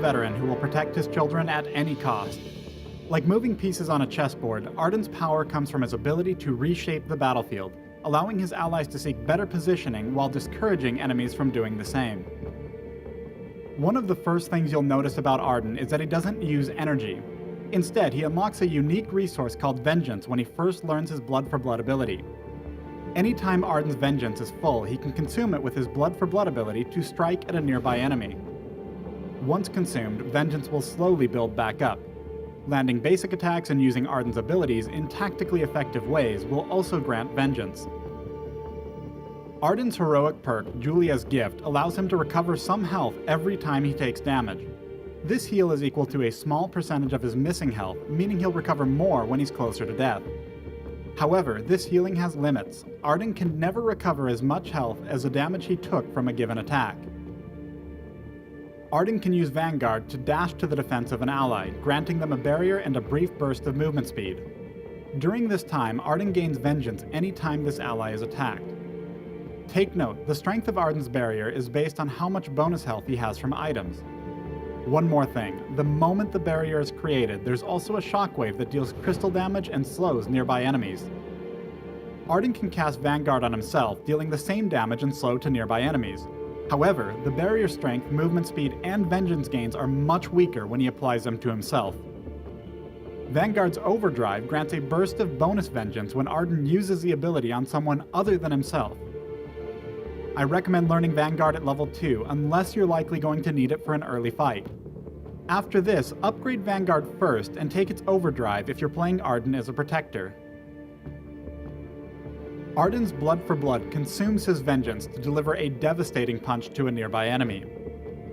veteran who will protect his children at any cost. Like moving pieces on a chessboard, Ardan's power comes from his ability to reshape the battlefield, allowing his allies to seek better positioning while discouraging enemies from doing the same. One of the first things you'll notice about Ardan is that he doesn't use energy. Instead, he unlocks a unique resource called Vengeance when he first learns his Blood for Blood ability. Anytime Ardan's Vengeance is full, he can consume it with his Blood for Blood ability to strike at a nearby enemy. Once consumed, Vengeance will slowly build back up. Landing basic attacks and using Ardan's abilities in tactically effective ways will also grant Vengeance. Ardan's heroic perk, Julia's Gift, allows him to recover some health every time he takes damage. This heal is equal to a small percentage of his missing health, meaning he'll recover more when he's closer to death. However, this healing has limits. Ardan can never recover as much health as the damage he took from a given attack. Ardan can use Vanguard to dash to the defense of an ally, granting them a barrier and a brief burst of movement speed. During this time, Ardan gains Vengeance anytime this ally is attacked. Take note, the strength of Ardan's barrier is based on how much bonus health he has from items. One more thing, the moment the barrier is created, there's also a shockwave that deals crystal damage and slows nearby enemies. Ardan can cast Vanguard on himself, dealing the same damage and slow to nearby enemies. However, the barrier strength, movement speed, and Vengeance gains are much weaker when he applies them to himself. Vanguard's Overdrive grants a burst of bonus Vengeance when Ardan uses the ability on someone other than himself. I recommend learning Vanguard at level 2 unless you're likely going to need it for an early fight. After this, upgrade Vanguard first and take its Overdrive if you're playing Ardan as a Protector. Ardan's Blood for Blood consumes his Vengeance to deliver a devastating punch to a nearby enemy.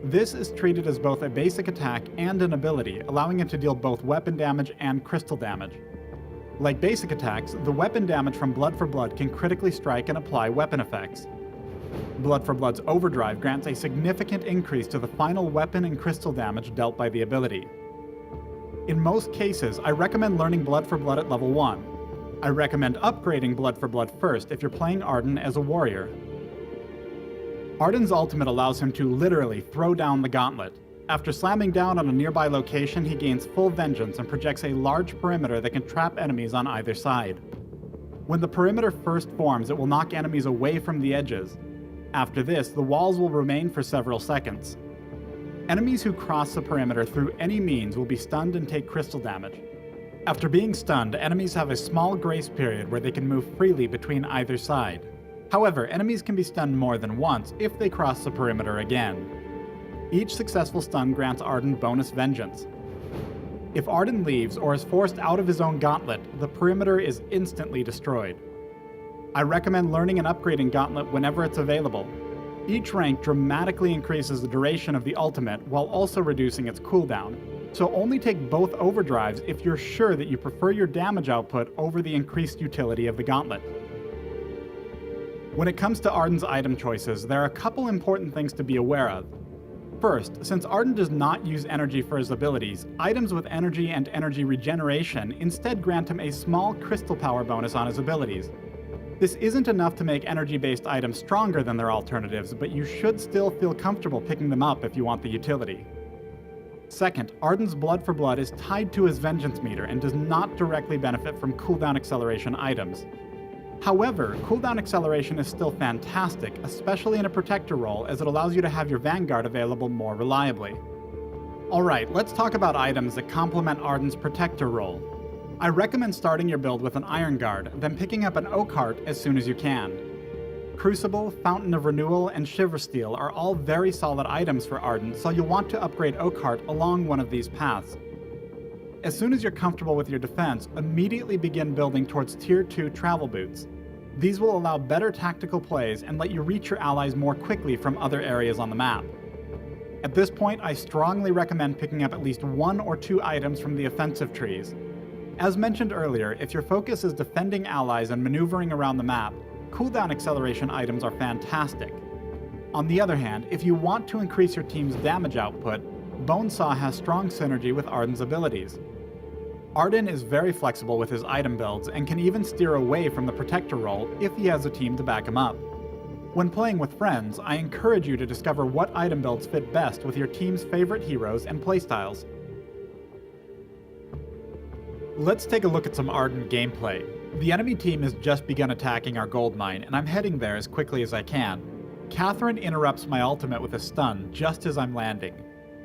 This is treated as both a basic attack and an ability, allowing it to deal both weapon damage and crystal damage. Like basic attacks, the weapon damage from Blood for Blood can critically strike and apply weapon effects. Blood for Blood's Overdrive grants a significant increase to the final weapon and crystal damage dealt by the ability. In most cases, I recommend learning Blood for Blood at level 1. I recommend upgrading Blood for Blood first if you're playing Ardan as a warrior. Ardan's ultimate allows him to literally throw down the gauntlet. After slamming down on a nearby location, he gains full Vengeance and projects a large perimeter that can trap enemies on either side. When the perimeter first forms, it will knock enemies away from the edges. After this, the walls will remain for several seconds. Enemies who cross the perimeter through any means will be stunned and take crystal damage. After being stunned, enemies have a small grace period where they can move freely between either side. However, enemies can be stunned more than once if they cross the perimeter again. Each successful stun grants Ardan bonus Vengeance. If Ardan leaves or is forced out of his own gauntlet, the perimeter is instantly destroyed. I recommend learning and upgrading Gauntlet whenever it's available. Each rank dramatically increases the duration of the ultimate while also reducing its cooldown, so only take both overdrives if you're sure that you prefer your damage output over the increased utility of the Gauntlet. When it comes to Ardan's item choices, there are a couple important things to be aware of. First, since Ardan does not use energy for his abilities, items with energy and energy regeneration instead grant him a small crystal power bonus on his abilities. This isn't enough to make energy-based items stronger than their alternatives, but you should still feel comfortable picking them up if you want the utility. Second, Ardan's Blood for Blood is tied to his Vengeance meter and does not directly benefit from cooldown acceleration items. However, cooldown acceleration is still fantastic, especially in a Protector role, as it allows you to have your Vanguard available more reliably. Alright, let's talk about items that complement Ardan's Protector role. I recommend starting your build with an Iron Guard, then picking up an Oak Heart as soon as you can. Crucible, Fountain of Renewal, and Shiver Steel are all very solid items for Ardan, so you'll want to upgrade Oak Heart along one of these paths. As soon as you're comfortable with your defense, immediately begin building towards Tier 2 Travel Boots. These will allow better tactical plays and let you reach your allies more quickly from other areas on the map. At this point, I strongly recommend picking up at least 1 or 2 items from the offensive trees. As mentioned earlier, if your focus is defending allies and maneuvering around the map, cooldown acceleration items are fantastic. On the other hand, if you want to increase your team's damage output, Bonesaw has strong synergy with Ardan's abilities. Ardan is very flexible with his item builds and can even steer away from the Protector role if he has a team to back him up. When playing with friends, I encourage you to discover what item builds fit best with your team's favorite heroes and playstyles. Let's take a look at some Ardan gameplay. The enemy team has just begun attacking our gold mine, and I'm heading there as quickly as I can. Catherine interrupts my ultimate with a stun just as I'm landing.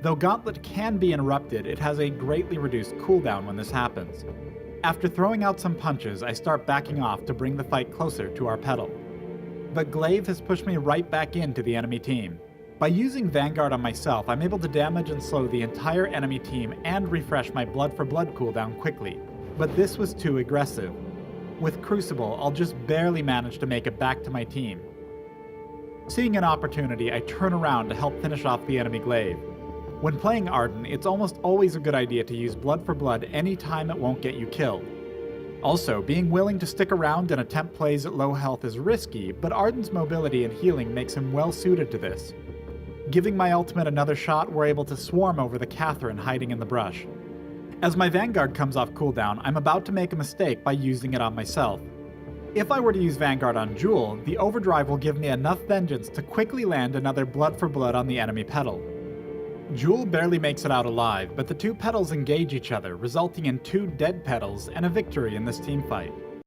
Though Gauntlet can be interrupted, it has a greatly reduced cooldown when this happens. After throwing out some punches, I start backing off to bring the fight closer to our petal. But Glaive has pushed me right back into the enemy team. By using Vanguard on myself, I'm able to damage and slow the entire enemy team and refresh my Blood for Blood cooldown quickly. But this was too aggressive. With Crucible, I'll just barely manage to make it back to my team. Seeing an opportunity, I turn around to help finish off the enemy Glaive. When playing Ardan, it's almost always a good idea to use Blood for Blood any time it won't get you killed. Also, being willing to stick around and attempt plays at low health is risky, but Ardan's mobility and healing makes him well suited to this. Giving my ultimate another shot, we're able to swarm over the Catherine hiding in the brush. As my Vanguard comes off cooldown, I'm about to make a mistake by using it on myself. If I were to use Vanguard on Jewel, the overdrive will give me enough vengeance to quickly land another Blood for Blood on the enemy petal. Jewel barely makes it out alive, but the two petals engage each other, resulting in 2 dead petals and a victory in this teamfight.